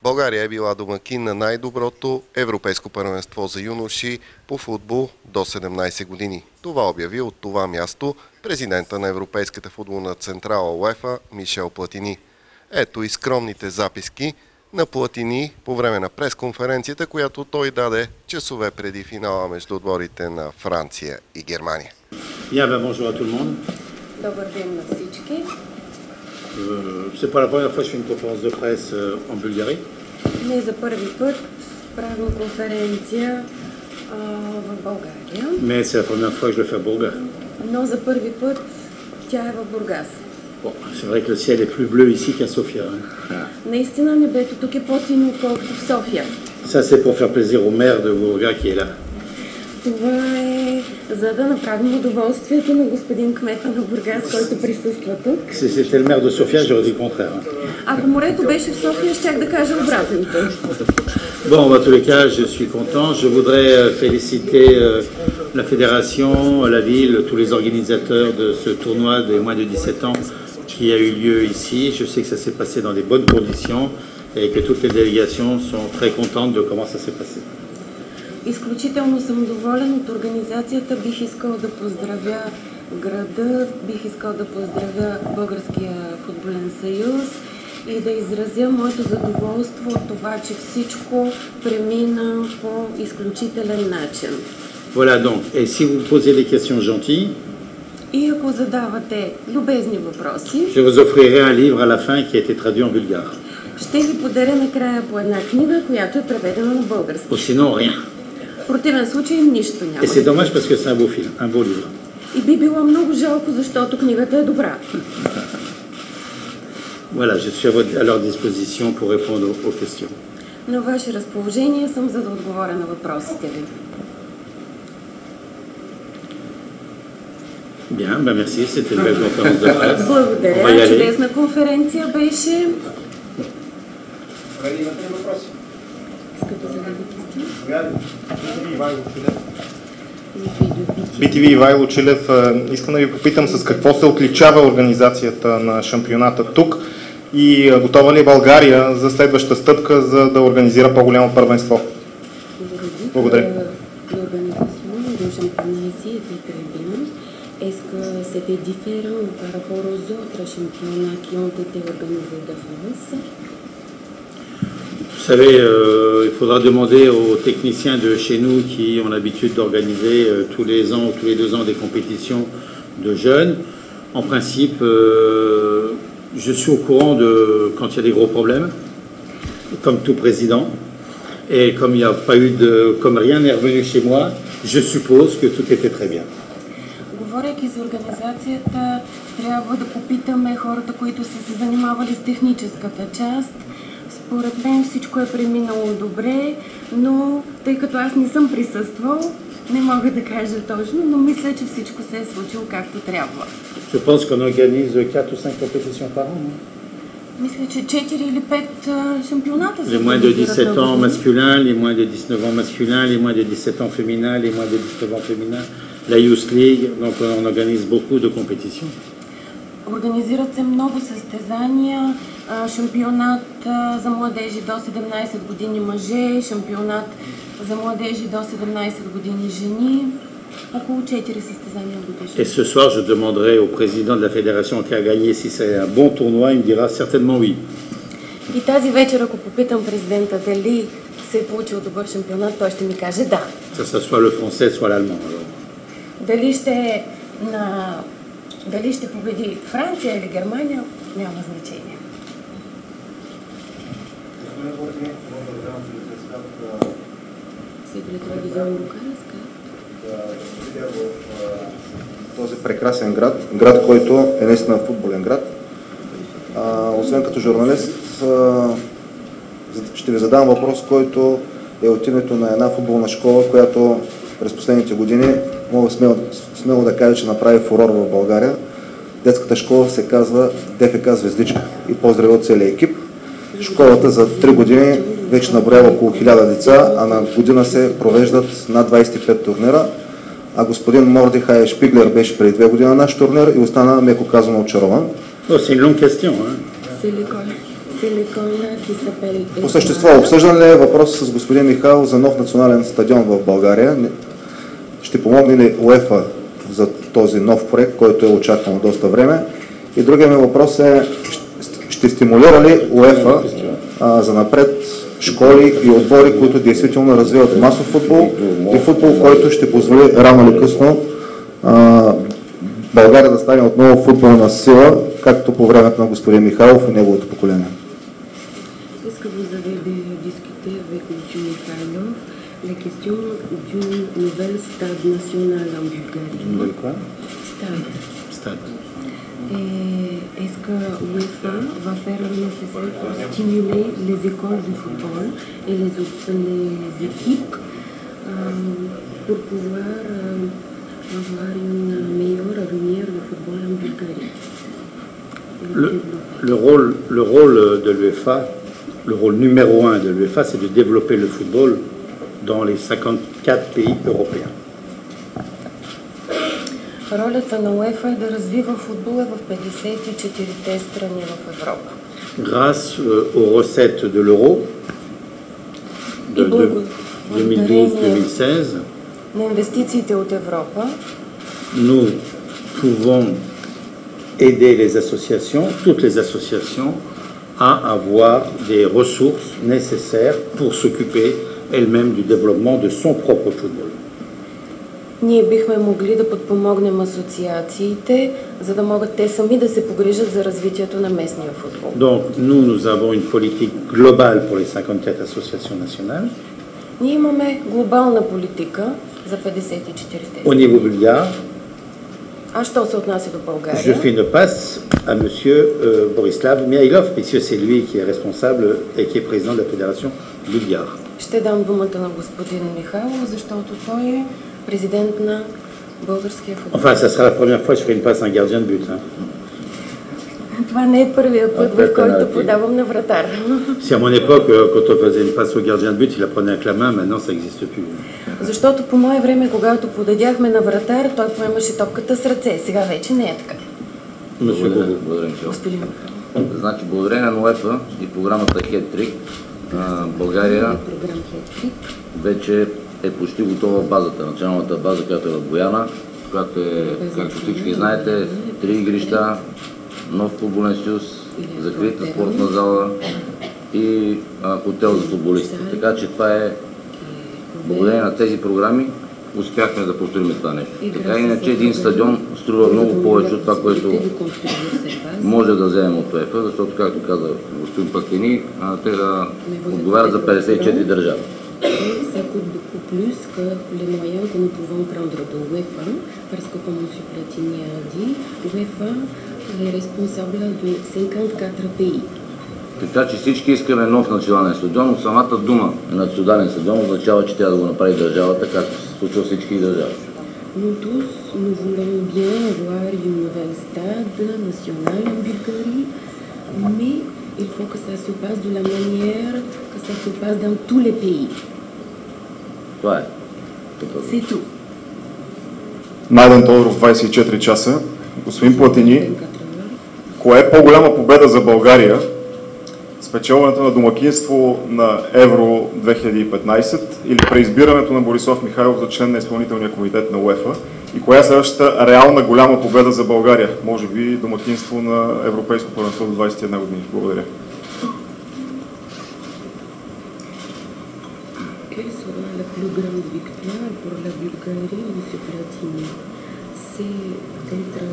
България е била домакин на най-доброто европейско първенство за юноши по футбол до 17 години. Това обяви от това място президента на Европейската футболна централа УЕФА Мишел Платини. Ето и скромните записки на Платини по време на пресконференцията, която той даде часове преди финала между отборите на Франция и Германия. Добър ден на всички. C'est pas la première fois que je fais une conférence de presse en Bulgarie. Не за първи път правим конференция в България. Mais c'est la première fois que je le fais à Bourgas. Но за първи път тя е в Бургас. Bon, c'est vrai que le ciel est plus bleu ici qu'à Sofia. Наистина небето тук е по-синьо, отколкото в София. Ça c'est pour faire plaisir au maire de Bourgas qui est là. Това е за да направим удоволствието на господин кмета на Бургас, който присъства тук. Si c'était le maire de Sofia, j'aurais dit le contraire. Ако морето беше в София, щях да кажа обратното. Bon, dans tous les cas, je suis content. Je voudrais féliciter la fédération, la ville, tous les organisateurs de ce tournoi des moins de 17 ans qui a eu lieu ici. Je sais que ça s'est passé dans des bonnes conditions et que toutes les délégations sont très contentes de comment ça s'est passé. Изключително съм доволен от организацията. Бих искал да поздравя града, бих искал да поздравя Българския футболен съюз и да изразя моето задоволство от това, че всичко премина по изключителен начин. Voilà donc, et si vous posez des questions gentilles, И ако задавате любезни въпроси, je vous offrirai un livre à la fin qui a été traduit en bulgare. ще ви подаря накрая по една книга, която е преведена на български. Sinon, rien. В противен случай нищо няма. Et c'est dommage parce que c'est un beau film, un beau livre. И би било много жалко, защото книгата е добра. Voilà, je suis à leur disposition pour répondre aux questions. На ваше разположение съм, за да отговоря на въпросите ви. Bien, ben merci, c'était une belle conférence de presse. Благодаря, чудесна конференция беше. BTV Ивайло Чилев, искам да ви попитам с какво се отличава организацията на шампионата тук и готова ли е България за следваща стъпка, за да организира по-голямо първенство? Благодаря. Est-ce que c'était différent par rapport aux autres championnats qui ont été organisés de France? Vous savez, il faudra demander aux techniciens de chez nous qui ont l'habitude d'organiser tous les ans ou tous les 2 ans des compétitions de jeunes. En principe, je suis au courant de quand il y a des gros problèmes, comme tout président. Et comme il n'y a pas eu comme rien n'est revenu chez moi, je suppose que tout était très bien. Говорейки за организацията, трябва да попитаме хората, които са се занимавали с техническата част. Според мен всичко е преминало добре, но тъй като аз не съм присъствал, не мога да кажа точно, но мисля, че всичко се е случило както трябва. Je pense qu'on organise 4 ou 5 compétitions par an. Мисля, че 4 или 5 шампионата Les moins de 17 ans masculins, les moins de 19 ans masculins, les moins de 17 ans féminins, les moins de 19 ans féminins, la Youth League, donc on organise beaucoup de compétitions. Организират се много състезания, шампионат за младежи до 17 години мъже, шампионат за младежи до 17 години жени, около 4 състезания годишно. Et ce soir, je demanderai au président de la fédération qui a gagné si c'est un bon tournoi, il me dira certainement oui. И тази вечер, ако попитам президента дали се е получил добър шампионат, той ще ми каже да. Ça soit le français, soit l'allemand. Дали ще победи Франция или Германия, няма значение. Този прекрасен град, който е наистина футболен град. Освен като журналист, ще ви задам въпрос, който е от името на една футболна школа, която през последните години мога смело да кажа, че направи фурор в България. Детската школа се казва ДФК Звездичка и поздравя от целия екип. Школата за 3 години вече наброява около 1000 деца, а на година се провеждат над 25 турнира. А господин Мордихай Шпиглер беше преди 2 години на наш турнир и остана, меко казано, очарован. C'est une longue question. C'est l'école qui s'appelle... По същество, обсъждан ли е въпрос с господин Михайлов за нов национален стадион в България? Ще помогне ли УЕФА за този нов проект, който е очакван доста време? И другия ми въпрос е, ще стимулира ли УЕФА за напред школи и отбори, които действително развиват масов футбол и футбол, който ще позволи рано или късно България да стане отново футболна сила, както по времето на господин Михайлов и неговото поколение. Est-ce que vous avez discuté avec M. Mikhailov la question d'une nouvelle stade national en Bulgarie? De quoi? Stade. Et est-ce que l'UEFA va faire le nécessaire pour stimuler les écoles de football et les équipes pour pouvoir avoir une meilleure avenir de football en Bulgarie? Le rôle de l'UEFA, le rôle numéro 1 de l'UEFA, c'est de développer le football dans les 54 pays européens. Ролята на УЕФА е да развива футбола в 54-те страни в Европа. Grâce aux recettes de l'euro de 2012-2016, на инвестициите от Европа, nous pouvons aider les associations, toutes les associations, à avoir des ressources nécessaires pour s'occuper elles-mêmes du développement de son propre football. Ние бихме могли да подпомогнем асоциациите, за да могат те сами да се погрижат за развитието на местния футбол. Donc nous avons une politique globale pour les 54 associations nationales. Ние имаме глобална политика за 54-те. Au niveau bulgare, А що се отнася до je България? fais une passe à monsieur Borislav Mihailov, puisque c'est lui qui est responsable et qui est président de la fédération bulgare. Ще дам думата на господин Михайлов, защото той е президент на българския футбол. Enfin, ça sera la première fois que je ferai une passe à un gardien de but. Hein. Това не е първият път, в който подавам на вратар. Si à mon époque, quand on faisait une passe au gardien de but, il la prenait avec la main, maintenant ça n'existe plus. Защото по мое време, когато подадяхме на вратар, той поемаше топката с ръце. Сега вече не е така. Господин Михайлов. Значи, благодарение на УЕФА и програмата Хеттрик, България вече е почти готова базата, началната база, която е в Бояна, която е, както всички знаете, 3 игрища, нов футболен съюз, закрита спортна зала и хотел за футболисти. Така че това е благодарение на тези програми успяхме да построим това нещо. Така иначе един стадион струва много повече от това, което може да вземем от УЕФА, защото, както каза господин Пастини, те да отговарят за 54 държави. Ça coûte beaucoup plus que les moyens que nous pouvons prendre de l'UEFA, parce que comme M. Platini a dit, l'UEFA est responsable de 54 pays. Така че всички искаме нов национален стадион, но самата дума национален стадион означава, че трябва да го направи държавата, както се случва всички държави. Nous tous, nous voulons bien avoir une nouvelle stade nationale en Bulgarie, mais il faut que ça se passe de la manière que ça se passe dans tous les pays. Това е. C'est tout. Найден Тодоров, 24 часа. Господин Платини, кое е по-голяма победа за България? Спечелването на домакинство на Евро 2015 или преизбирането на Борислав Михайлов за член на изпълнителния комитет на УЕФА? И коя е следващата реална голяма победа за България? Може би домакинство на Европейско първенство до 21 години. Благодаря. Quelle sera la plus grande victoire pour la Bulgarie, M. Platini? C'est d'être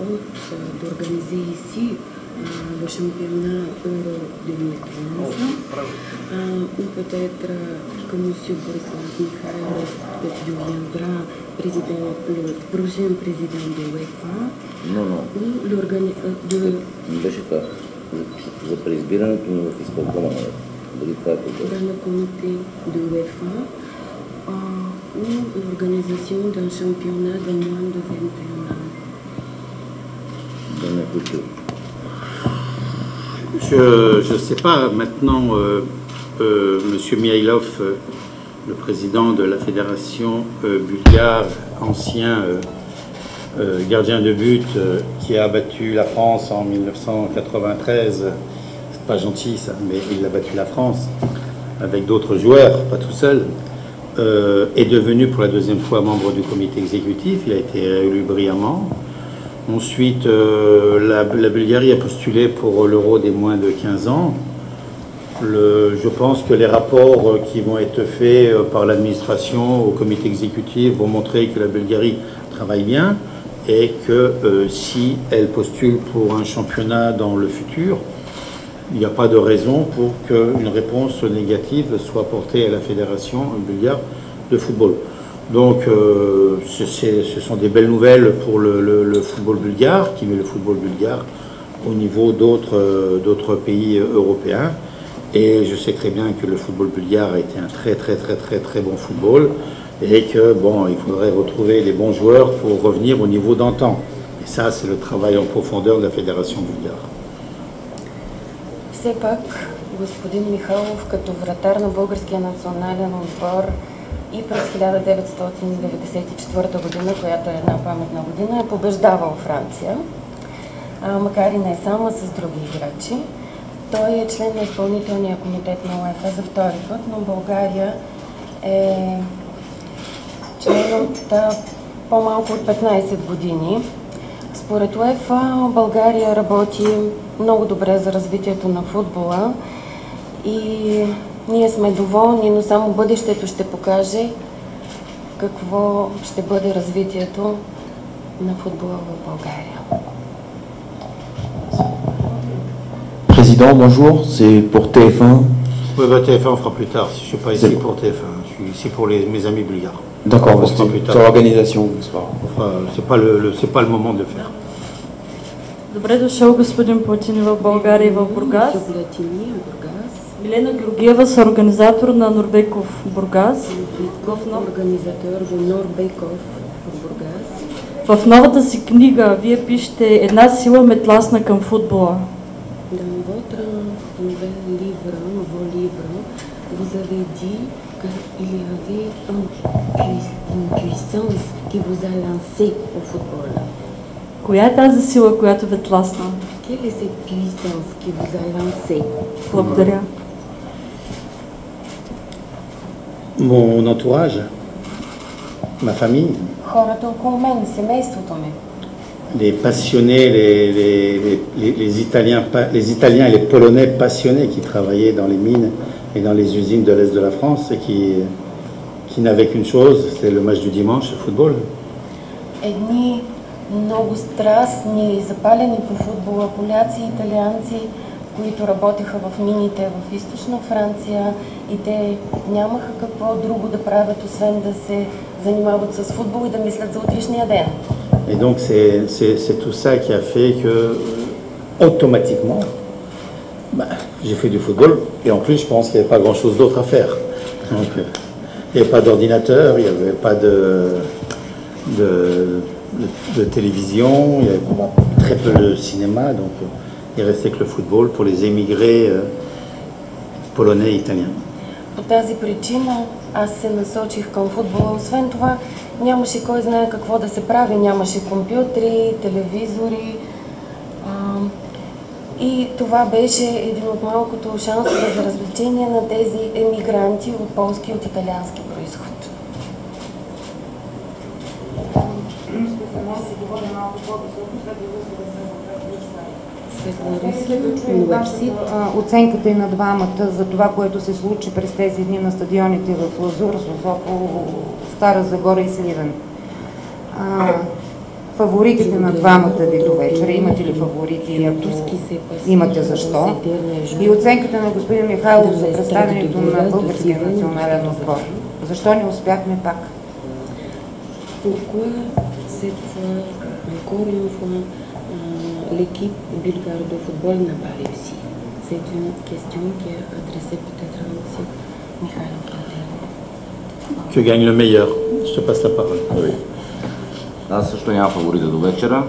hôte, d'organiser ici le championnat Euro 2015, ou peut-être que M. Borislav Mikhailov deviendra le prochain président de l'UEFA, ou Не беше това. За преизбирането на в изпълкома. Дали това е по-добре? dans le comité de l'UEFA, ou l'organisation d'un championnat de moins de 21 ans. Да не хочу. Je ne sais pas, maintenant, M. Mihailov, le président de la fédération bulgare, ancien gardien de but qui a battu la France en 1993, pas gentil ça, mais il a battu la France avec d'autres joueurs, pas tout seul, est devenu pour la deuxième fois membre du comité exécutif. Il a été élu brillamment. Ensuite, la Bulgarie a postulé pour l'Euro des moins de 15 ans. Je pense que les rapports qui vont être faits par l'administration au comité exécutif vont montrer que la Bulgarie travaille bien et que si elle postule pour un championnat dans le futur, il n'y a pas de raison pour qu'une réponse négative soit portée à la Fédération bulgare de football. Donc ce sont des belles nouvelles pour le football bulgare, qui met le football bulgare au niveau d'autres pays européens. Et je sais très bien que le football bulgare a été un très bon football et que bon, il faudrait retrouver les bons joueurs pour revenir au niveau d'antan. Et ça, c'est le travail en profondeur de la Fédération bulgare. Все пак, господин Михайлов, като вратар на българския национален отбор и през 1994 година, която е една паметна година, е побеждавал Франция, макар и не само, с други играчи. Той е член на изпълнителния комитет на УЕФА за втори път, но България е член от по-малко от 15 години. Според УЕФА България работи много добре за развитието на футбола и ние сме доволни, но само бъдещето ще покаже какво ще бъде развитието на футбола в България. Président, bonjour, c'est pour TF1. Oui, bah, TF1 on fera plus tard, je ne suis pas ici pour TF1, je suis ici pour mes amis bulgares. D'accord, sur l'organisation, c'est pas c'est pas le moment de le faire. Добре дошъл, господин Платини, в България и в Бургас. Милена Георгиева, съорганизатор на Норбеков Бургас. В новата си книга вие пишете една сила ме тласна към футбола. Dans votre nouvel livre, vous avez dit qu'il y avait une puissance qui vous a lancé au football. Коя е тази сила, която ви тласна? Quelle est cette puissance qui vous a lancé? Благодаря. Mon entourage, ma famille. Хората около мен, семейството ми. Les passionnés, les Italiens et les Polonais passionnés qui travaillaient dans les mines et dans les usines de l'Est de la France et qui n'avaient qu'une chose, c'était le match du dimanche, le football. Едни много страстни, запалени по футбола, поляци и италианци, които работеха в мините в източна Франция и те нямаха какво друго да правят, освен да се занимават с футбол и да мислят за утрешния ден. Et donc c'est tout ça qui a fait que automatiquement, j'ai fait du football et en plus je pense qu'il n'y avait pas grand chose d'autre à faire. Donc, il n'y avait pas d'ordinateur, il n'y avait pas de télévision, il y avait très peu de cinéma, donc il restait que le football pour les émigrés polonais et italiens. По тази причина аз се насочих към футбола. Освен това, нямаше кой знае какво да се прави. Нямаше компютри, телевизори. И това беше един от малкото шансове за развлечение на тези емигранти от полски и от италиански произход. Оценката и на двамата за това, което се случи през тези дни на стадионите в Лазур, Созопол, Стара Загора и Сливен. Фаворитите на двамата ви до вечера, имате ли фаворити? Ако имате, защо? И оценката на господин Михайлов за представянето на българския национален отбор. Защо не успяхме пак? L'équipe bulgare de football n'a pas réussi. C'est une question qui est adressée peut-être à M. Mikhail Platin. Que gagne le meilleur. Je te passe la parole. Oui. Аз също нямам фаворита до вечера.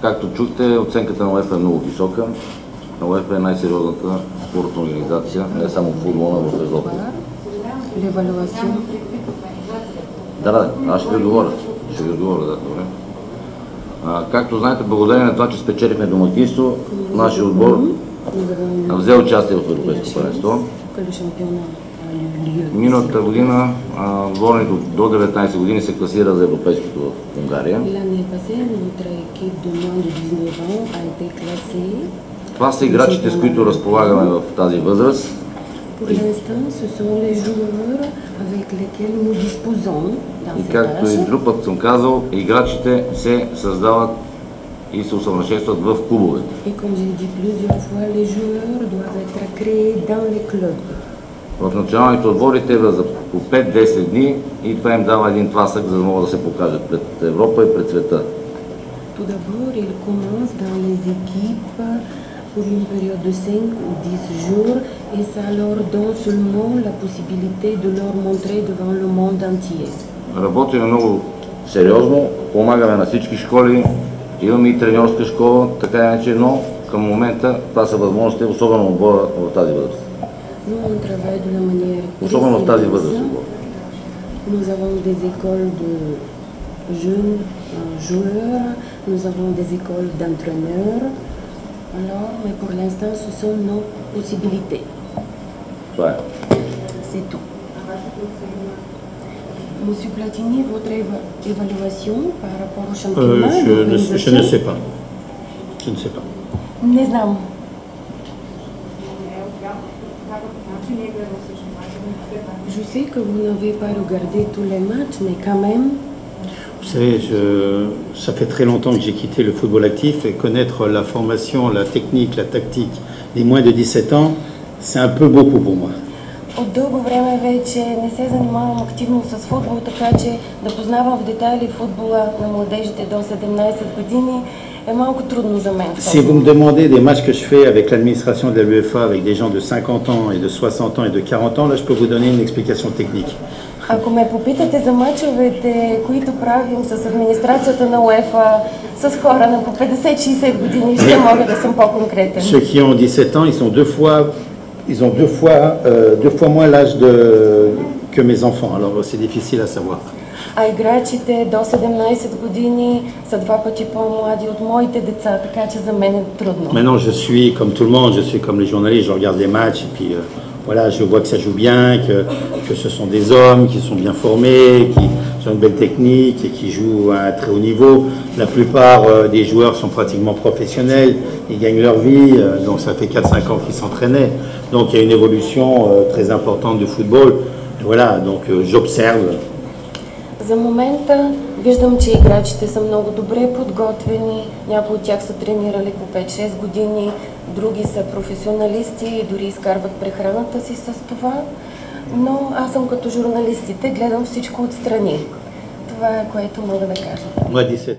Както чухте, оценката на УЕФА е много висока. УЕФА е най-сериозната спортна организация, не само футболна в Европа. Да, аз ще ви отговоря. Да, добре. Както знаете, благодарение на това, че спечелихме домакинство, нашия отбор взе участие в Европейското първенство. Миналата година отборните до 19 години се класира за европейското в Унгария. Това са играчите, с които разполагаме в тази възраст. И както и друг път съм казал, играчите се създават и се усъвършенстват в клубовете. В националните отбори те за по 5-10 дни и това им дава един тласък, за да могат да се покажат пред Европа и пред света. Pour une période de 5 ou 10 jours et ça leur donne seulement la possibilité de leur montrer devant le monde entier. Работим много сериозно, помагаме на всички школи, имаме и треньорска школа, така иначе, но към момента това са възможности, особено отбора в тази възраст. Особено в тази възраст. Nous avons des écoles de jeunes joueurs, nous avons des écoles d'entraîneurs. Alors, mais pour l'instant, ce sont nos possibilités. Ouais. C'est tout. Monsieur Platini, votre évaluation par rapport au championnat? Je ne sais pas. Je ne sais pas. Не знам. Je sais que vous n'avez pas regardé tous les matchs, mais quand même. Vous savez, ça fait très longtemps que j'ai quitté le football actif et connaître la formation, la technique, la tactique des moins de 17 ans, c'est un peu beaucoup pour moi. От дълго време вече не се занимавам активно с футбол, така че да познавам в детайли футбола на младежите до 17 години е малко трудно за мен. Si vous me demandez des matchs que je fais avec l'administration de l'UEFA, avec des gens de 50 ans et de 60 ans et de 40 ans, là je peux vous donner une explication technique. Ако ме попитате за мачовете, които правим с администрацията на УЕФА, с хора на по 50-60 години, ще мога да съм по-конкретен. Ceux qui ont 17 ans, ils ont deux fois moins l'âge que mes enfants, alors c'est difficile à savoir. А играчите до 17 години са два пъти по-млади от моите деца, така че за мен е трудно. Maintenant, je suis comme tout le monde, je suis comme les journalistes, je regarde les matchs et puis voilà, je vois que ça joue bien, que ce sont des hommes qui sont bien formés, qui ont une belle technique et qui jouent à un très haut niveau. La plupart des joueurs sont pratiquement professionnels, ils gagnent leur vie, donc ça fait 4-5 ans qu'ils s'entraînaient. Donc il y a une évolution très importante du football. Et voilà, donc j'observe. За момента виждам, че играчите са много добре подготвени, някои от тях са тренирали по 5-6 години, други са професионалисти и дори изкарват прехраната си с това, но аз съм като журналистите, гледам всичко отстрани. Това е което мога да кажа.